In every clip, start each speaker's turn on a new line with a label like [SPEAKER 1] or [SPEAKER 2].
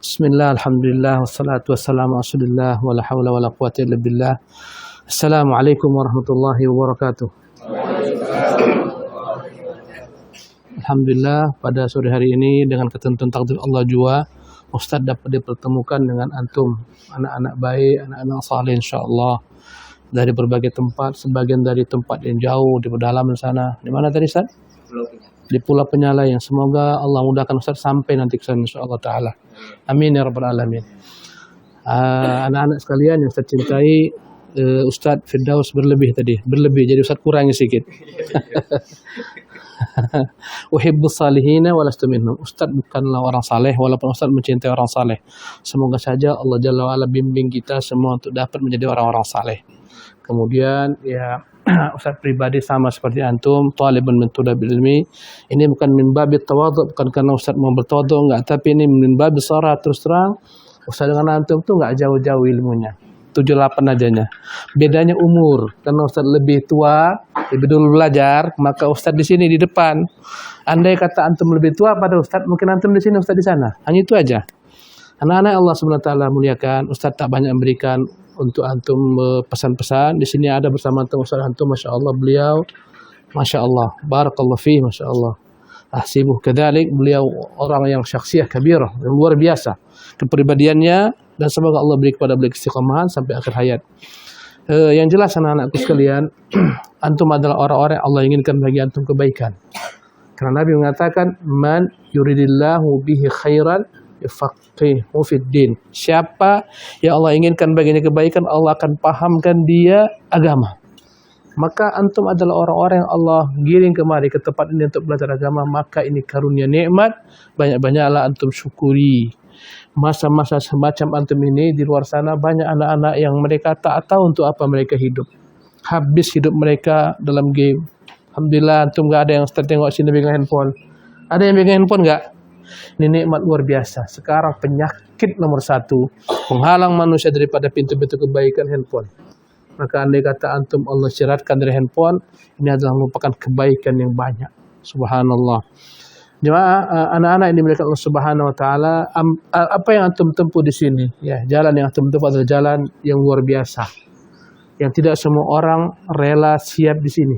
[SPEAKER 1] Bismillah, alhamdulillah, wassalatu wassalamu ala rasulillah, wa la hawla wa la quwwata illa billah. Assalamualaikum warahmatullahi wabarakatuh. Alhamdulillah, pada sore hari ini dengan ketentuan takdir Allah jua, Ustaz dapat dipertemukan dengan antum, anak-anak baik, anak-anak saleh insyaallah dari berbagai tempat, sebagian dari tempat yang jauh di pedalaman sana. Di mana tadi Ustaz? Di Pulau Penyalai, yang semoga Allah mudahkan Ustaz sampai nanti ke sana insyaallah taala. Amin ya rabbal alamin. Anak-anak sekalian yang saya cintai, Ustaz Firdaus berlebih tadi, jadi Ustaz kurangi sedikit. Uhibbus salihina wa lastu minhum. Ustaz bukanlah orang saleh walaupun Ustaz mencintai orang saleh. Semoga saja Allah Jalla wa ala bimbing kita semua untuk dapat menjadi orang-orang saleh. Kemudian ya Ustaz pribadi sama seperti antum, talibun min tulabil ilmi. Ini bukan min babi tawadhu, bukan karena Ustaz mau bertawadhu, enggak, tapi ini min babi sarah. Terus terang Ustaz dengan antum tuh enggak jauh-jauh ilmunya, 78 ajanya. Bedanya umur, karena Ustaz lebih tua, lebih dulu belajar, maka Ustaz di sini di depan. Andai kata antum lebih tua pada Ustaz, mungkin antum di sini, Ustaz di sana. Hanya itu aja. Anak-anak Allah Subhanahu wa taala muliakan, Ustaz tak banyak memberikan untuk antum pesan-pesan. Di sini ada bersama antum Ustaz antum, Masya Allah, beliau Masya Allah, barakallahu fihi, Masya Allah. Ahsibuh kadzalik, beliau orang yang syakhsiyah kabirah, yang luar biasa kepribadiannya, dan semoga Allah beri kepada beliau istiqomahan sampai akhir hayat. Yang jelas anak-anakku sekalian, antum adalah orang-orang yang Allah inginkan bagi antum kebaikan. Karena Nabi mengatakan, man yuridillahu bihi khairan yufaqihu fid din. Siapa yang Allah inginkan baginya kebaikan, Allah akan pahamkan dia agama. Maka antum adalah orang-orang yang Allah giring kemari ke tempat ini untuk belajar agama, maka ini karunia nikmat, banyak-banyaklah antum syukuri. Masa-masa semacam antum ini di luar sana banyak anak-anak yang mereka tak tahu untuk apa mereka hidup. Habis hidup mereka dalam game. Alhamdulillah antum gak ada yang Ustaz tengok sini pegang handphone. Ada yang pegang handphone gak? Ini nikmat luar biasa. Sekarang penyakit nomor 1 menghalang manusia daripada pintu-pintu kebaikan, handphone. Maka andai kata antum Allah syaratkan dari handphone, ini adalah merupakan kebaikan yang banyak. Subhanallah. Jemaah, anak-anak yang dimiliki Allah Subhanahu wa taala, apa yang antum tempuh di sini? Ya, jalan yang antum tempuh adalah jalan yang luar biasa. Yang tidak semua orang rela siap di sini.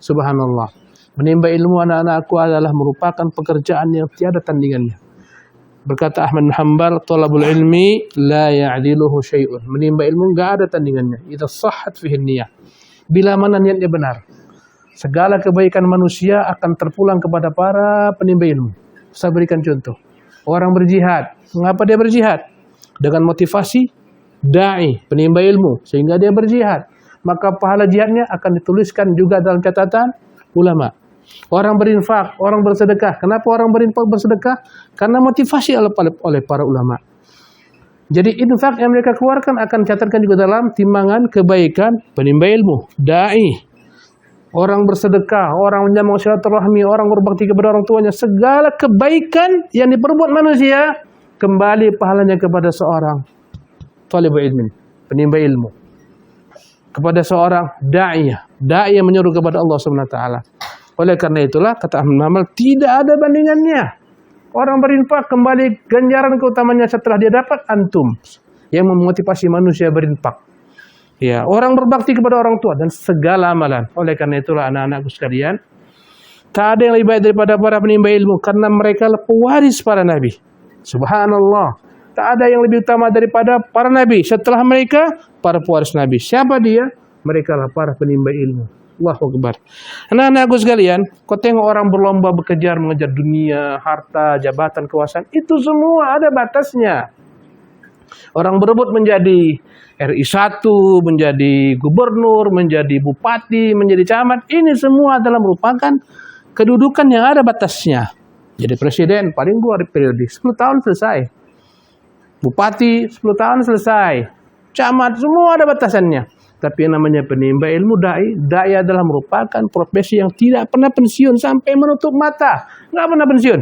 [SPEAKER 1] Subhanallah. Menimba ilmu anak-anakku adalah merupakan pekerjaan yang tiada tandingannya. Berkata Ahmad bin Hanbal, talabul ilmi la ya'diluhu syai'un. Menimba ilmu enggak ada tandingannya. Idza sahhat fihi niyah. Bila mana niatnya benar, segala kebaikan manusia akan terpulang kepada para penimba ilmu. Saya berikan contoh. Orang berjihad. Mengapa dia berjihad? Dengan motivasi dai, penimba ilmu, sehingga dia berjihad. Maka pahala jihadnya akan dituliskan juga dalam catatan ulama. Orang berinfak, orang bersedekah. Kenapa orang berinfak bersedekah? Karena motivasi oleh para ulama. Jadi infak yang mereka keluarkan akan dicatatkan juga dalam timbangan kebaikan penimba ilmu, dai. Orang bersedekah, orang menyambung silaturahmi, orang berbakti kepada orang tuanya, segala kebaikan yang diperbuat manusia kembali pahalanya kepada seorang talibul ilmi, penimba ilmu. Kepada seorang dai yang menyuruh kepada Allah Subhanahu wa taala. Oleh karena itulah kata Ahmad bin Hanbal, tidak ada bandingannya. Orang berinfak kembali ganjaran keutamanya setelah dia dapat antum yang memotivasi manusia berinfak. Ya, orang berbakti kepada orang tua dan segala amalan. Oleh karena itulah anak-anakku sekalian, tak ada yang lebih baik daripada para penimba ilmu karena mereka adalah pewaris para nabi. Subhanallah. Tak ada yang lebih utama daripada para nabi. Setelah mereka, para pewaris nabi. Siapa dia? Mereka adalah para penimba ilmu. Allahu Akbar. Anak-anakku sekalian, kau tengok orang berlomba mengejar dunia, harta, jabatan, kekuasaan, itu semua ada batasnya. Orang berebut menjadi RI1, menjadi gubernur, menjadi bupati, menjadi camat, ini semua adalah merupakan kedudukan yang ada batasnya. Jadi presiden paling 2 periode, 10 tahun selesai. Bupati 10 tahun selesai. Camat semua ada batasannya. Tapi yang namanya penimba ilmu dai adalah merupakan profesi yang tidak pernah pensiun sampai menutup mata. Nggak pernah pensiun.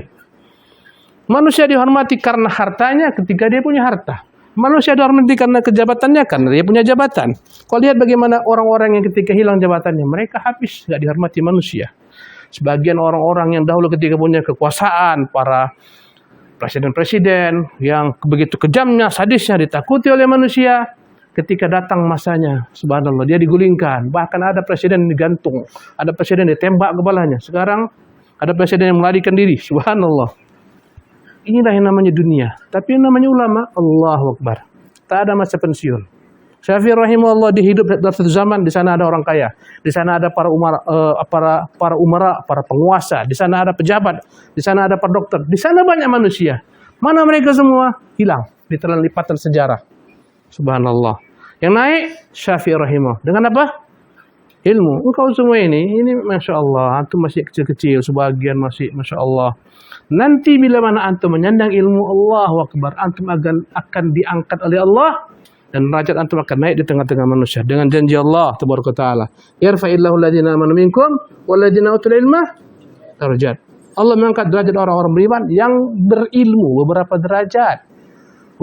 [SPEAKER 1] Manusia dihormati karena hartanya ketika dia punya harta. Manusia dihormati karena kejabatannya karena dia punya jabatan. Kau lihat bagaimana orang-orang yang ketika hilang jabatannya, mereka habis, nggak dihormati manusia. Sebagian orang-orang yang dahulu ketika punya kekuasaan, para presiden-presiden yang begitu kejamnya, sadisnya, ditakuti oleh manusia. Ketika datang masanya, subhanallah, dia digulingkan. Bahkan ada presiden digantung, ada presiden ditembak kepalanya. Sekarang ada presiden yang melarikan diri, subhanallah. Inilah yang namanya dunia. Tapi yang namanya ulama, Allahu Akbar. Tak ada masa pensiun. Syafi'i rahimahullah dihidup dalam satu zaman, di sana ada orang kaya, di sana ada para umara, para penguasa, di sana ada pejabat, di sana ada para dokter, di sana banyak manusia. Mana mereka semua? Hilang di telan lipatan sejarah. Subhanallah. Yang naik Syafi'i rahimah. Dengan apa? Ilmu. Engkau semua ini Masya Allah. Antum masih kecil-kecil. Sebagian masih Masya Allah. Nanti bila mana antum menyandang ilmu, Allahu Akbar, antum akan diangkat oleh Allah. Dan derajat antum akan naik di tengah-tengah manusia. Dengan janji Allah Tabaraka Ta'ala. Yarfa'illahu alladhina amanu minkum walladhina utul ilmah darajat. Allah mengangkat derajat orang-orang beriman yang berilmu beberapa derajat.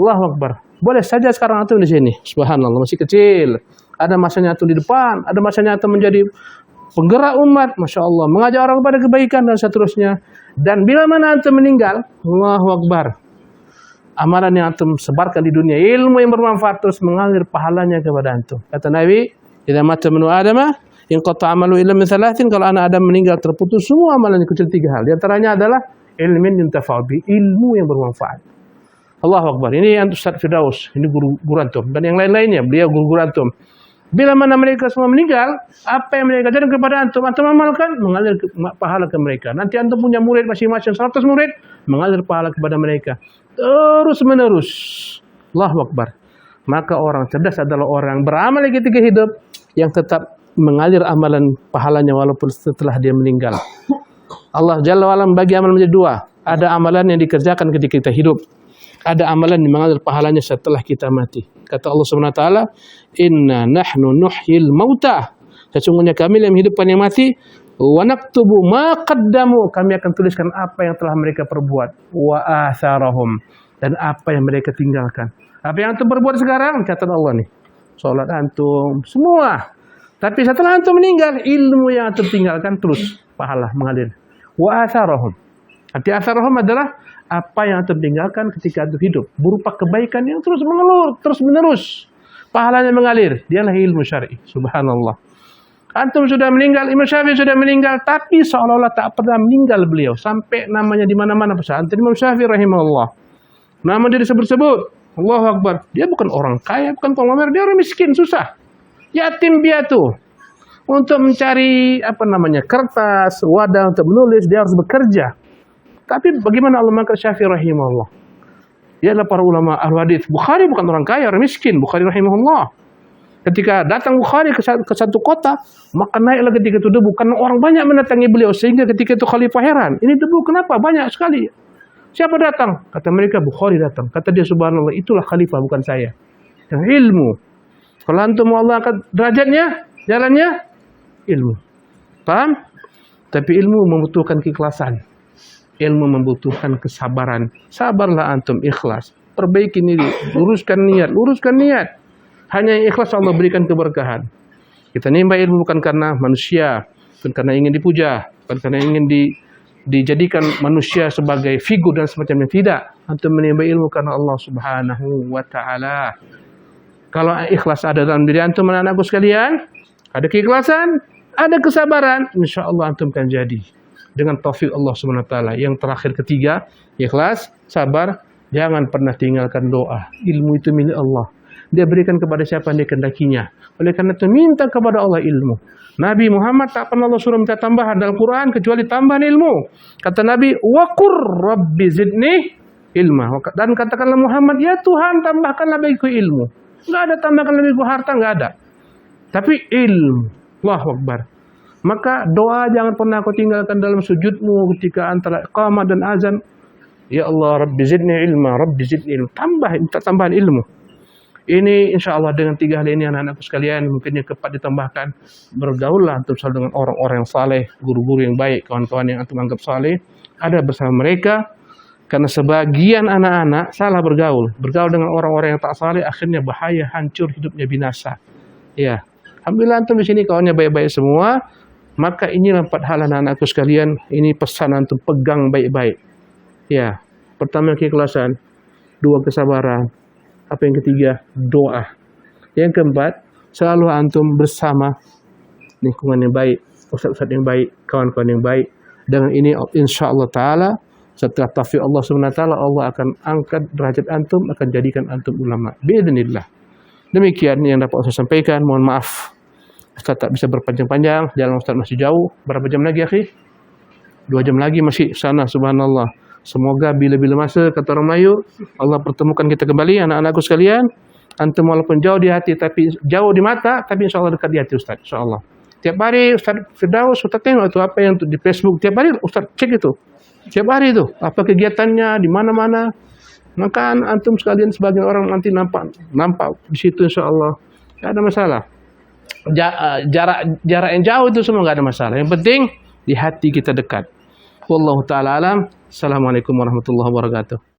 [SPEAKER 1] Allahu Akbar. Boleh saja sekarang antum di sini. Subhanallah, masih kecil. Ada masanya antum di depan, ada masanya antum menjadi penggerak umat, Masya Allah, mengajak orang kepada kebaikan dan seterusnya. Dan bila mana antum meninggal, Allahu Akbar, amalan yang antum sebarkan di dunia, ilmu yang bermanfaat terus mengalir pahalanya kepada antum. Kata Nabi, idza mata ibnu Adama inqata amalu illa min thalathin, kalau anak Adam meninggal terputus semua amalannya kecuali 3 hal. Di antaranya adalah ilmin yuntafa'u bi, ilmu yang bermanfaat. Allahu Akbar. Ini Ustaz Firdaus, ini guru antum, dan yang lain-lainnya, beliau guru antum. Bila mana mereka semua meninggal, apa yang mereka ajarkan kepada antum amalkan, mengalir pahala ke mereka. Nanti antum punya murid masing-masing 100 murid, mengalir pahala kepada mereka. Terus menerus. Allahu Akbar. Maka orang cerdas adalah orang beramal ketika hidup, yang tetap mengalir amalan pahalanya walaupun setelah dia meninggal. Allah Jalla wa'ala membagi amalan menjadi 2. Ada amalan yang dikerjakan ketika kita hidup. Ada amalan yang mengalir pahalanya setelah kita mati. Kata Allah Subhanahu wa taala, "Inna nahnu nuhyil mauta." Sesungguhnya kami yang menghidupkan yang mati, wa naktubu ma qaddamu, kami akan tuliskan apa yang telah mereka perbuat, wa atharahum, dan apa yang mereka tinggalkan. Apa yang antum perbuat sekarang, catat Allah nih. Salat antum, semua. Tapi setelah antum meninggal, ilmu yang antum tinggalkan terus pahala mengalir. Wa atharahum. Arti atharahum adalah apa yang antum tinggalkan ketika antum hidup, berupa kebaikan yang terus mengeluh, terus menerus, pahalanya mengalir. Dialah ilmu syar'i. Subhanallah. Antum sudah meninggal, Imam Syafi'i sudah meninggal, tapi seolah-olah tak pernah meninggal beliau, sampai namanya di mana-mana pesantren Imam Syafi'i rahimahullah. Nama dia disebut-sebut. Allahu Akbar. Dia bukan orang kaya, bukan konglomer, dia orang miskin, susah. Yatim piatu. Untuk mencari kertas, wadah untuk menulis, dia harus bekerja. Tapi bagaimana Allah mengangkat Syafi'i rahimahullah? Dia adalah para ulama al-hadis. Bukhari bukan orang kaya, orang miskin. Bukhari rahimahullah. Ketika datang Bukhari ke satu kota, maka naiklah ketika itu debu. Karena orang banyak mendatangi beliau. Sehingga ketika itu khalifah heran. Ini debu kenapa? Banyak sekali. Siapa datang? Kata mereka, Bukhari datang. Kata dia, subhanallah, itulah khalifah, bukan saya. Yang ilmu. Kalau antum mau Allah angkat derajatnya, jalannya, ilmu. Paham? Tapi ilmu membutuhkan keikhlasan. Ilmu membutuhkan kesabaran. Sabarlah antum, ikhlas. Perbaiki diri, luruskan niat. Hanya yang ikhlas Allah berikan keberkahan. Kita nimba ilmu bukan karena manusia, bukan karena ingin dipuja, bukan karena ingin dijadikan manusia sebagai figur dan semacamnya. Tidak. Antum menimba ilmu karena Allah Subhanahu wa taala. Kalau ikhlas ada dalam diri antum, anak-anakku sekalian, ada keikhlasan, ada kesabaran, insyaallah antum akan jadi. Dengan taufik Allah Subhanahu wa taala. Yang terakhir ketiga, ikhlas, sabar, jangan pernah tinggalkan doa. Ilmu itu milik Allah. Dia berikan kepada siapa yang dikehendakinya. Oleh karena itu minta kepada Allah ilmu. Nabi Muhammad tak pernah Allah suruh minta tambahan dalam Quran kecuali tambahan ilmu. Kata Nabi, "Wa qur rabbi zidni ilma." Dan katakanlah Muhammad, ya Tuhan tambahkanlah bagiku ilmu. Enggak ada tambahkan bagiku harta, enggak ada. Tapi ilmu. Allahu Akbar. Maka doa jangan pernah kau tinggalkan dalam sujudmu ketika antara iqamah dan azan. Ya Allah, Rabbi zidni ilma, Rabbi zidni ilma. Minta tambahan ilmu. Ini insya Allah dengan 3 hal ini anak-anakku sekalian, mungkin yang keempat ditambahkan. Bergaullah antum selalu dengan orang-orang yang saleh, guru-guru yang baik, kawan-kawan yang antum anggap saleh. Ada bersama mereka. Karena sebagian anak-anak salah bergaul. Bergaul dengan orang-orang yang tak saleh, akhirnya bahaya, hancur hidupnya, binasa. Ya, alhamdulillah antum di sini kawannya baik-baik semua. Maka inilah 4 hal anak-anakku sekalian. Ini pesan antum pegang baik-baik. Ya, Pertama keikhlasan, dua kesabaran, apa yang ketiga doa. Yang keempat, selalu antum bersama lingkungan yang baik, ustaz-ustaz yang baik, kawan-kawan yang baik. Dengan ini insyaallah taala setelah taufik Allah Subhanahu wa taala, Allah akan angkat derajat antum, akan jadikan antum ulama biidznillah. Demikian yang dapat saya sampaikan. Mohon maaf Ustaz tak bisa berpanjang-panjang, jalan Ustaz masih jauh. Berapa jam lagi akhi? 2 jam lagi masih sana, subhanallah. Semoga bila-bila masa, kata orang Melayu, Allah pertemukan kita kembali, anak-anakku sekalian. Antum walaupun jauh di hati, tapi jauh di mata, tapi insyaAllah dekat di hati Ustaz, insyaAllah. Tiap hari Ustaz Firdaus, Ustaz tengok itu apa yang di Facebook. Tiap hari Ustaz cek itu. Tiap hari itu, apa kegiatannya, di mana-mana. Maka antum sekalian sebagian orang nanti nampak di situ insyaAllah. Tidak ada masalah. Jarak yang jauh itu semua nggak ada masalah. Yang penting di hati kita dekat. Wallahu ta'ala alam. Assalamualaikum warahmatullahi wabarakatuh.